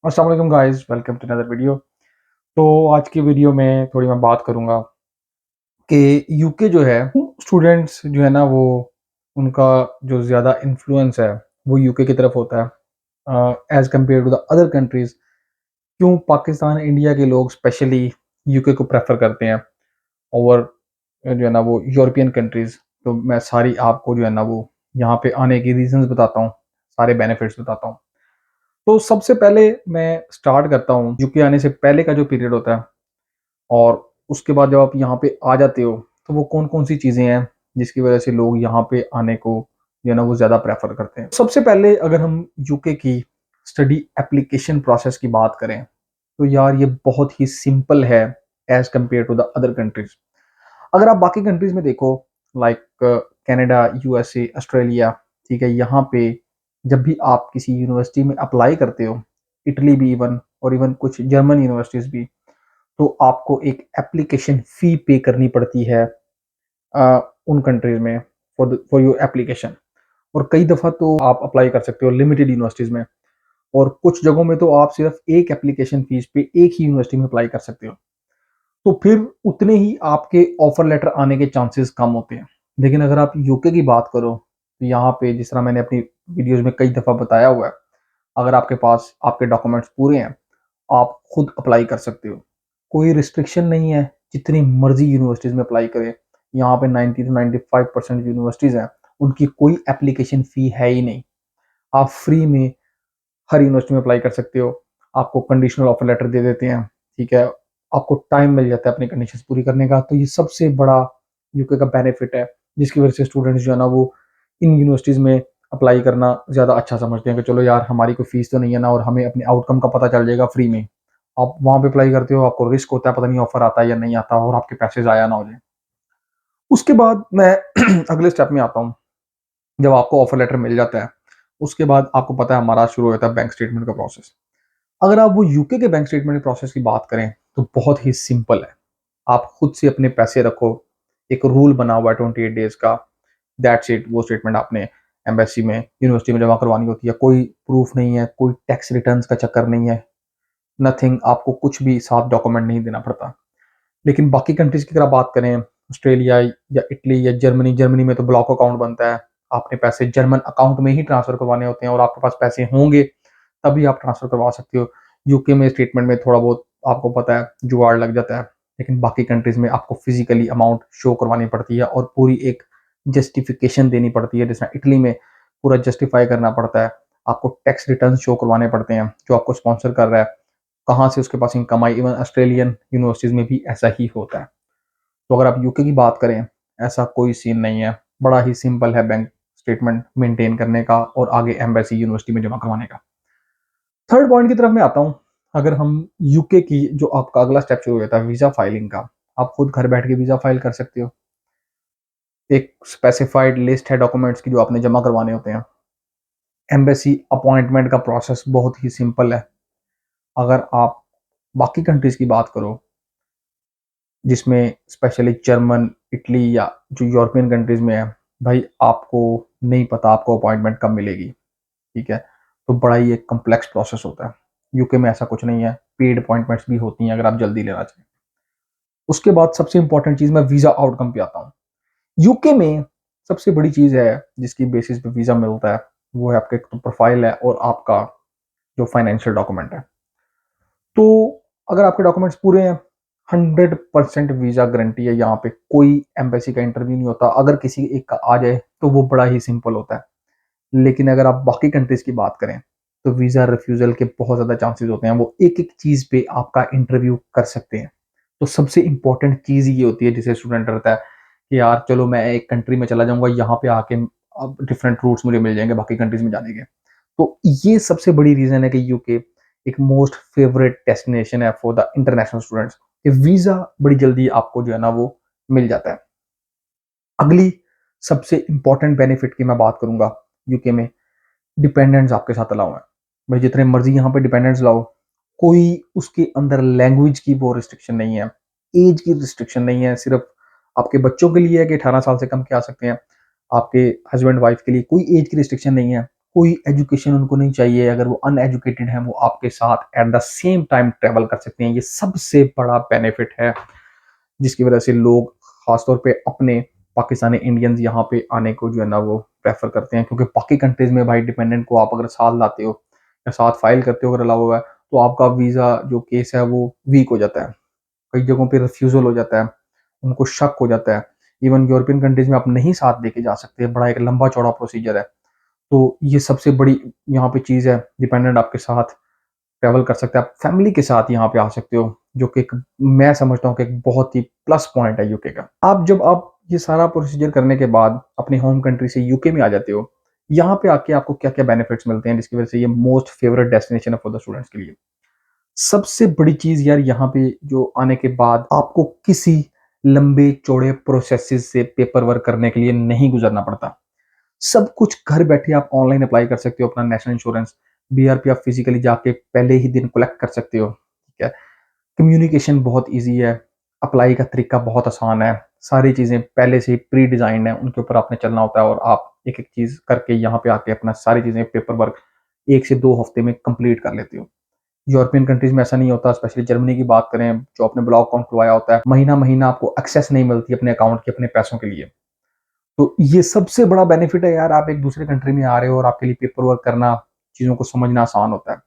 अस्सलाम वालेकुम guys, welcome to another video. तो आज की वीडियो में थोड़ी मैं बात करूँगा कि यूके जो है, स्टूडेंट्स जो है ना वो उनका जो ज़्यादा इन्फ्लुएंस है वो यूके की तरफ होता है as compared to the other countries. क्यों पाकिस्तान, इंडिया के लोग स्पेशली यूके को प्रेफर करते हैं ओवर जो है ना वो यूरोपियन कंट्रीज़। तो मैं सारी आपको जो है ना वो यहाँ पे आने की रीज़न्स बताता हूँ, सारे बेनिफिट्स बताता हूँ। तो सबसे पहले मैं स्टार्ट करता हूँ यूके आने से पहले का जो पीरियड होता है और उसके बाद जब आप यहाँ पे आ जाते हो तो वो कौन-कौन सी चीज़ें हैं जिसकी वज़ह से लोग यहाँ पे आने को जो है ना वो ज़्यादा प्रेफ़र करते हैं। सबसे पहले अगर हम यूके की स्टडी एप्लीकेशन प्रोसेस की बात करें, तो यार ये बहुत ही सिंपल है as compared to the other countries. अगर आप बाकी कंट्रीज़ में देखो लाइक कनाडा, यूएसए, ऑस्ट्रेलिया, ठीक है? यहाँ पे जब भी आप किसी यूनिवर्सिटी में अप्लाई करते हो, इटली भी इवन और इवन कुछ जर्मन यूनिवर्सिटीज़ भी, तो आपको एक एप्लीकेशन फ़ी पे करनी पड़ती है उन कंट्रीज़ में फॉर योर एप्लीकेशन। और कई दफ़ा तो आप अप्लाई कर सकते हो लिमिटेड यूनिवर्सिटीज़ में और कुछ जगहों में तो आप सिर्फ़ एक एप्लीकेशन फ़ीस पे एक ही यूनिवर्सिटी में अप्लाई कर सकते हो। तो फिर उतने ही आपके ऑफ़र लेटर आने के चांसेस कम होते हैं। लेकिन अगर आप यूके की बात करो, तो यहाँ पे जिस तरह मैंने अपनी वीडियोज़ में कई दफ़ा बताया हुआ है, अगर आपके पास आपके डॉक्यूमेंट्स पूरे हैं, आप खुद अप्लाई कर सकते हो। कोई रिस्ट्रिक्शन नहीं है, जितनी मर्ज़ी यूनिवर्सिटीज़ में अप्लाई करें। यहाँ पे 90 टू 95% यूनिवर्सिटीज़ हैं, उनकी कोई एप्लीकेशन फ़ी है ही नहीं। आप फ्री में हर यूनिवर्सिटी में अप्लाई कर सकते हो। आपको कंडीशनल ऑफर लेटर दे देते हैं, ठीक है? आपको टाइम मिल जाता है अपनी कंडीशंस पूरी करने का। तो ये सबसे बड़ा यूके का बेनिफिट है, जिसकी वजह से स्टूडेंट्स जो है ना वो इन यूनिवर्सिटीज़ में अप्लाई करना ज़्यादा अच्छा समझते हैं कि चलो यार हमारी कोई फ़ीस तो नहीं है ना और हमें अपने आउटकम का पता चल जाएगा फ्री में। आप वहाँ पे अप्लाई करते हो, आपको रिस्क होता है पता नहीं ऑफर आता है या नहीं आता और आपके पैसे ज़ाया ना हो जाएँ। उसके बाद मैं अगले स्टेप में आता हूँ, जब आपको ऑफर लेटर मिल जाता है, उसके बाद आपको पता है हमारा शुरू हो जाता है बैंक स्टेटमेंट का प्रोसेस। अगर आप वो यूके के बैंक स्टेटमेंट प्रोसेस की बात करें तो बहुत ही सिंपल है। आप खुद से अपने पैसे रखो, एक रूल बना हुआ है 28 डेज का, दैट्स इट। वो स्टेटमेंट आपने एम्बेसी में, यूनिवर्सिटी में जमा करवानी होती है। कोई प्रूफ नहीं है, कोई टैक्स रिटर्न्स का चक्कर नहीं है, नथिंग। आपको कुछ भी साथ डॉक्यूमेंट नहीं देना पड़ता। लेकिन बाकी कंट्रीज की अगर आप बात करें, ऑस्ट्रेलिया या इटली या जर्मनी, जर्मनी में तो ब्लॉक अकाउंट बनता है। आपने पैसे जर्मन अकाउंट में ही ट्रांसफर करवाने होते हैं और आपके पास पैसे होंगे तभी आप ट्रांसफर करवा सकते हो। यूके में स्टेटमेंट में थोड़ा बहुत आपको पता है जुगाड़ लग जाता है, लेकिन बाकी कंट्रीज में आपको फिजिकली अमाउंट शो करवानी पड़ती है और पूरी एक जस्टिफिकेशन देनी पड़ती है। जैसे इटली में पूरा जस्टिफाई करना पड़ता है, आपको टैक्स रिटर्न शो करवाने पड़ते हैं जो आपको स्पॉन्सर कर रहा है, कहाँ से उसके पास इनकम आई। इवन ऑस्ट्रेलियन यूनिवर्सिटीज में भी ऐसा ही होता है। तो अगर आप यूके की बात करें, ऐसा कोई सीन नहीं है, बड़ा ही सिंपल है बैंक स्टेटमेंट मेंटेन करने का और आगे एम्बेसी यूनिवर्सिटी में जमा करवाने का। थर्ड पॉइंट की तरफ मैं आता हूँ। अगर हम यूके की जो आपका अगला स्टेप शुरू हो जाता है वीज़ा फाइलिंग का, आप खुद घर बैठ के वीज़ा फाइल कर सकते हो। एक स्पेसिफाइड लिस्ट है डॉक्यूमेंट्स की जो आपने जमा करवाने होते हैं। एम्बेसी अपॉइंटमेंट का प्रोसेस बहुत ही सिंपल है। अगर आप बाकी कंट्रीज की बात करो, जिसमें स्पेशली जर्मन, इटली या जो यूरोपियन कंट्रीज में है, भाई आपको नहीं पता आपको अपॉइंटमेंट कब मिलेगी, ठीक है? तो बड़ा ही एक कॉम्प्लेक्स प्रोसेस होता है। यूके में ऐसा कुछ नहीं है, पेड अपॉइंटमेंट्स भी होती हैं अगर आप जल्दी लेना चाहें। उसके बाद सबसे इंपॉर्टेंट चीज़, मैं वीज़ा आउटकम पे आता हूँ। यूके में सबसे बड़ी चीज़ है जिसकी बेसिस पे वीज़ा मिलता है, वो है आपका एक तो प्रोफाइल है और आपका जो फाइनेंशियल डॉक्यूमेंट है। तो अगर आपके डॉक्यूमेंट्स पूरे हैं, 100% वीज़ा गारंटी है। यहाँ पे कोई एम्बेसी का इंटरव्यू नहीं होता। अगर किसी एक का आ जाए तो वो बड़ा ही सिंपल होता है। लेकिन अगर आप बाकी कंट्रीज की बात करें तो वीज़ा रिफ्यूज़ल के बहुत ज़्यादा चांसेस होते हैं। वो एक-एक चीज़ पे आपका इंटरव्यू कर सकते हैं। तो सबसे इम्पोर्टेंट चीज़ ये होती है जिसे स्टूडेंट डरता है कि यार चलो मैं एक कंट्री में चला जाऊँगा, यहाँ पे आके अब डिफरेंट रूट्स मुझे मिल जाएँगे बाकी कंट्रीज में जाने के। तो ये सबसे बड़ी रीज़न है कि यूके एक मोस्ट फेवरेट डेस्टिनेशन है फॉर द इंटरनेशनल स्टूडेंट्स। कि वीज़ा बड़ी जल्दी आपको जो है ना वो मिल जाता है। अगली सबसे इम्पोर्टेंट बेनिफिट की मैं बात करूँगा यूके में, डिपेंडेंट्स आपके साथ अलाउ हैं। भाई जितने मर्ज़ी यहाँ पे डिपेंडेंट्स लाओ, कोई उसके अंदर लैंग्वेज की वो रिस्ट्रिक्शन नहीं है, ऐज की रिस्ट्रिक्शन नहीं है। सिर्फ़ आपके बच्चों के लिए है कि 18 साल से कम के आ सकते हैं, आपके हस्बैंड वाइफ के लिए कोई ऐज की रिस्ट्रिक्शन नहीं है। कोई एजुकेशन उनको नहीं चाहिए, अगर वो अनएजुकेटेड हैं वो आपके साथ at the same time travel कर सकते हैं। ये सबसे बड़ा बेनिफिट है जिसकी वजह से लोग खासतौर पे अपने पाकिस्तानी इंडियंस यहाँ पे आने को जो है ना वो प्रेफर करते हैं, क्योंकि बाकी कंट्रीज में भाई डिपेंडेंट को आप अगर साथ लाते हो या साथ फाइल करते हो अगर अलाउ हुआ है तो आपका वीज़ा जो केस है वो वीक हो जाता है, कई जगहों पे रिफ्यूज़ल हो जाता है, उनको शक हो जाता है। इवन यूरोपियन कंट्रीज में आप नहीं साथ लेके जा सकते, बड़ा एक लंबा चौड़ा प्रोसीजर है। तो ये सबसे बड़ी यहाँ पे चीज़ है, डिपेंडेंट आपके साथ ट्रैवल कर सकते हैं, आप फैमिली के साथ यहाँ पे आ सकते हो, जो कि एक मैं समझता हूँ कि एक बहुत ही प्लस पॉइंट है यूके का। आप ये सारा प्रोसीजर करने के बाद अपने होम कंट्री से यूके में आ जाते हो, यहाँ पे आके आपको क्या-क्या बेनिफिट्स मिलते हैं जिसकी वजह से ये मोस्ट फेवरेट डेस्टिनेशन है फॉर द स्टूडेंट्स के लिए। सबसे बड़ी चीज़ यार यहाँ पे जो आने के बाद आपको किसी लंबे चौड़े प्रोसेसेस से पेपर वर्क करने के लिए नहीं गुजरना पड़ता। सब कुछ घर बैठे आप ऑनलाइन अप्लाई कर सकते हो, अपना नेशनल इंश्योरेंस, बीआरपी आप फिजिकली जाके पहले ही दिन कलेक्ट कर सकते हो, ठीक है? कम्युनिकेशन बहुत ईज़ी है, अप्लाई का तरीका बहुत आसान है, सारी चीज़ें पहले से ही प्री डिज़ाइन्ड हैं, उनके ऊपर आपने चलना होता है और आप एक-एक चीज़ करके यहाँ पे आके अपना सारी चीज़ें पेपर वर्क 1 से 2 हफ्ते में कंप्लीट कर लेते हो। यूरोपियन कंट्रीज़ में ऐसा नहीं होता, स्पेशली जर्मनी की बात करें, जो आपने ब्लॉक अकाउंट खुलवाया होता है, महीना-महीना आपको एक्सेस नहीं मिलती अपने अकाउंट की अपने पैसों के लिए। तो ये सबसे बड़ा बेनिफिट है यार, आप एक दूसरे कंट्री में आ रहे हो और आपके लिए पेपर वर्क करना, चीज़ों को समझना आसान होता है।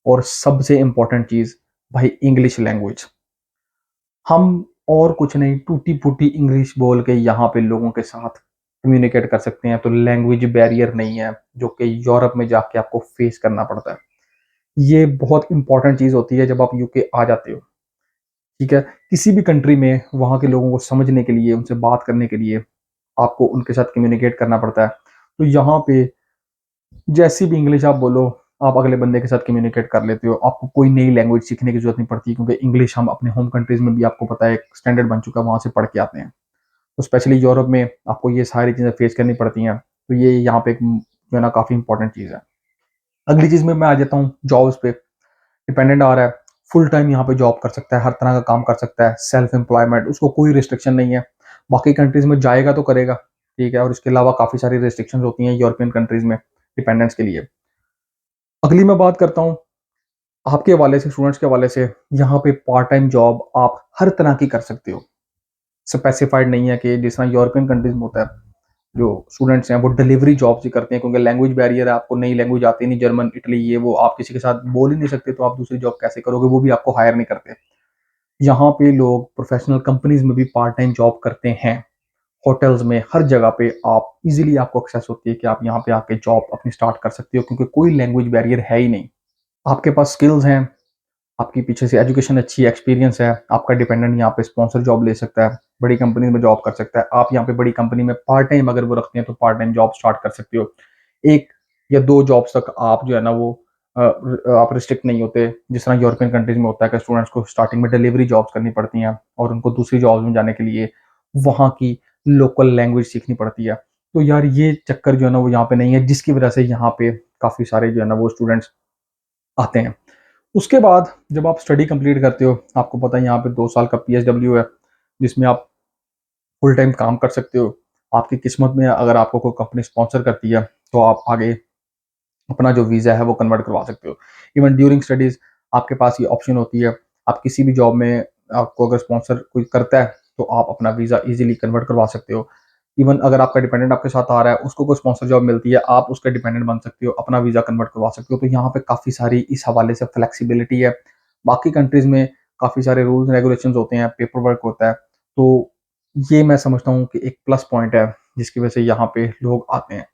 और सबसे इम्पोर्टेंट चीज़ भाई इंग्लिश लैंग्वेज। हम और कुछ नहीं टूटी-फूटी इंग्लिश बोल के यहाँ पे लोगों के साथ कम्युनिकेट कर सकते हैं, तो लैंग्वेज बैरियर नहीं है, जो कि यूरोप में जाके आपको फेस करना पड़ता है। ये बहुत इम्पोर्टेंट चीज़ होती है जब आप यूके आ जाते हो, ठीक है? किसी भी कंट्री में वहाँ के लोगों को समझने के लिए, उनसे बात करने के लिए आपको उनके साथ कम्युनिकेट करना पड़ता है। तो यहाँ पे जैसी भी इंग्लिश आप बोलो, आप अगले बंदे के साथ कम्युनिकेट कर लेते हो। आपको कोई नई लैंग्वेज सीखने की ज़रूरत नहीं पड़ती, क्योंकि इंग्लिश हम अपने होम कंट्रीज़ में भी आपको पता है एक स्टैंडर्ड बन चुका है, वहाँ से पढ़ के आते हैं। तो स्पेशली यूरोप में आपको ये सारी चीज़ें फेस करनी पड़ती हैं। तो ये यहाँ पे एक जो है ना काफ़ी इंपॉर्टेंट चीज़ है। अगली चीज़ में मैं आ जाता हूँ जॉब्स पे। डिपेंडेंट आ रहा है, फुल टाइम यहाँ पे जॉब कर सकता है, हर तरह का काम कर सकता है, सेल्फ एम्प्लॉयमेंट, उसको कोई रिस्ट्रिक्शन नहीं है। बाकी कंट्रीज़ में जाएगा तो करेगा, ठीक है? और इसके अलावा काफ़ी सारी रिस्ट्रिक्शंस होती हैं यूरोपियन कंट्रीज़ में डिपेंडेंट्स के लिए। अगली मैं बात करता हूँ आपके हवाले से, स्टूडेंट्स के हवाले से, यहाँ पे पार्ट टाइम जॉब आप हर तरह की कर सकते हो। स्पेसिफाइड नहीं है कि जिस तरह यूरोपियन कंट्रीज़ में होता है, जो स्टूडेंट्स हैं वो डिलीवरी जॉब्स ही करते हैं, क्योंकि लैंग्वेज बैरियर है, आपको नई लैंग्वेज आती नहीं, जर्मन, इटली ये वो, आप किसी के साथ बोल ही नहीं सकते, तो आप दूसरी जॉब कैसे करोगे? वो भी आपको हायर नहीं करते। यहाँ पे लोग प्रोफेशनल कंपनीज़ में भी पार्ट टाइम जॉब करते हैं। होटल्स में, हर जगह पे आप इज़िली आपको एक्सेस होती है कि आप यहाँ पे आके जॉब अपनी स्टार्ट कर सकते हो, क्योंकि कोई लैंग्वेज बैरियर है ही नहीं। आपके पास स्किल्स हैं, आपकी पीछे से एजुकेशन अच्छी है, एक्सपीरियंस है, आपका डिपेंडेंट यहाँ पे स्पॉन्सर जॉब ले सकता है, बड़ी कंपनी में जॉब कर सकता है। आप यहाँ पे बड़ी कंपनी में पार्ट टाइम अगर वो रखते हैं तो पार्ट टाइम जॉब स्टार्ट कर सकते हो। 1 या 2 जॉब्स तक आप जो है ना वो आप रिस्ट्रिक्ट नहीं होते। जिस तरह यूरोपियन कंट्रीज़ में होता है कि स्टूडेंट्स को स्टार्टिंग में डिलीवरी जॉब्स करनी पड़ती हैं और उनको दूसरी जॉब्स में जाने के लिए वहाँ की लोकल लैंग्वेज सीखनी पड़ती है। तो यार ये चक्कर जो है ना वो यहाँ पे नहीं है, जिसकी वजह से यहाँ पे काफ़ी सारे जो है ना वो स्टूडेंट्स आते हैं। उसके बाद जब आप स्टडी कंप्लीट करते हो, आपको पता है यहाँ पे 2 साल का पीएसडब्ल्यू है, जिसमें आप फुल टाइम काम कर सकते हो। आपकी किस्मत में अगर आपको कोई कंपनी स्पॉन्सर करती है, तो आप आगे अपना जो वीज़ा है वो कन्वर्ट करवा सकते हो। इवन ड्यूरिंग स्टडीज़ आपके पास ये ऑप्शन होती है, आप किसी भी जॉब में आपको अगर स्पॉन्सर कोई करता है, तो आप अपना वीज़ा ईज़िली कन्वर्ट करवा सकते हो। इवन अगर आपका डिपेंडेंट आपके साथ आ रहा है, उसको कोई स्पॉन्सर जॉब मिलती है, आप उसके डिपेंडेंट बन सकते हो, अपना वीज़ा कन्वर्ट करवा सकते हो। तो यहाँ पे काफ़ी सारी इस हवाले से फ्लेक्सिबिलिटी है। बाकी कंट्रीज़ में काफ़ी सारे रूल्स रेगुलेशंस होते हैं, पेपर वर्क होता है। तो ये मैं समझता हूँ कि एक प्लस पॉइंट है, जिसकी वजह से यहाँ पे लोग आते हैं।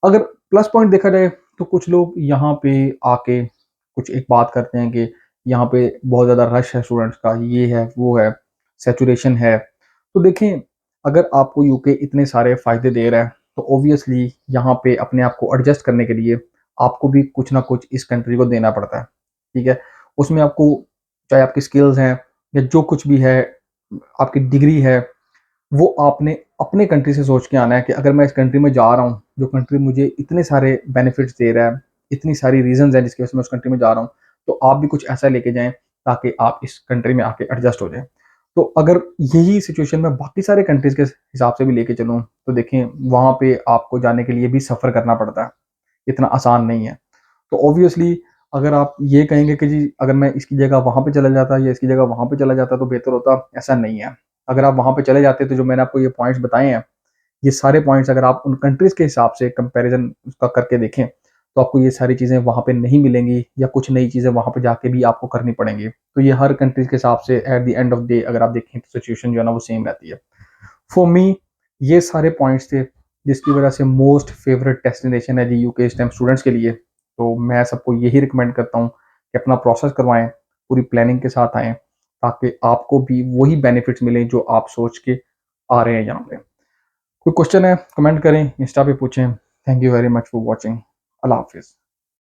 अगर प्लस पॉइंट देखा जाए तो कुछ लोग यहाँ पे आके कुछ एक बात करते हैं कि यहाँ पे बहुत ज़्यादा रश है स्टूडेंट्स का, ये है, वो है, सैचुरेशन है। तो देखें, अगर आपको यूके इतने सारे फ़ायदे दे रहा है, तो ऑब्वियसली यहाँ पे अपने आप को एडजस्ट करने के लिए आपको भी कुछ ना कुछ इस कंट्री को देना पड़ता है, ठीक है? उसमें आपको चाहे आपकी स्किल्स हैं या जो कुछ भी है, आपकी डिग्री है, वो आपने अपने कंट्री से सोच के आना है कि अगर मैं इस कंट्री में जा रहा हूँ, जो कंट्री मुझे इतने सारे बेनिफिट्स दे रहा है, इतनी सारी रीज़न्स हैं जिसकी वजह से मैं उस कंट्री में जा रहा हूँ, तो आप भी कुछ ऐसा लेके जाएँ ताकि आप इस कंट्री में आके एडजस्ट हो जाएँ। तो अगर यही सिचुएशन मैं बाकी सारे कंट्रीज़ के हिसाब से भी लेके चलूँ, तो देखें वहाँ पे आपको जाने के लिए भी सफ़र करना पड़ता है। इतना आसान नहीं है। तो ऑब्वियसली अगर आप ये कहेंगे कि जी अगर मैं इसकी जगह वहाँ पे चला जाता या इसकी जगह वहाँ पे चला जाता तो बेहतर होता, ऐसा नहीं है। अगर आप वहाँ पे चले जाते तो जो मैंने आपको ये पॉइंट्स बताए हैं, ये सारे पॉइंट्स अगर आप उन कंट्रीज़ के हिसाब से कंपैरिज़न उसका करके देखें, तो आपको ये सारी चीज़ें वहाँ पे नहीं मिलेंगी या कुछ नई चीज़ें वहाँ पे जाके भी आपको करनी पड़ेंगी। तो ये हर कंट्रीज़ के हिसाब से at the end of day अगर आप देखें तो सिचुएशन जो है ना वो सेम रहती है। फॉर मी ये सारे पॉइंट्स थे जिसकी वजह से मोस्ट फेवरेट डेस्टिनेशन है जी यूके इस टाइम स्टूडेंट्स के लिए। तो मैं सबको यही रिकमेंड करता हूँ कि अपना प्रोसेस करवाएं, पूरी प्लानिंग के साथ आएँ, ताकि आपको भी वही बेनिफिट्स मिलें जो आप सोच के आ रहे हैं यहाँ पे। कोई क्वेश्चन है कमेंट करें, इंस्टा पे पूछें। Thank you very much for watching. Allah हाफिज़।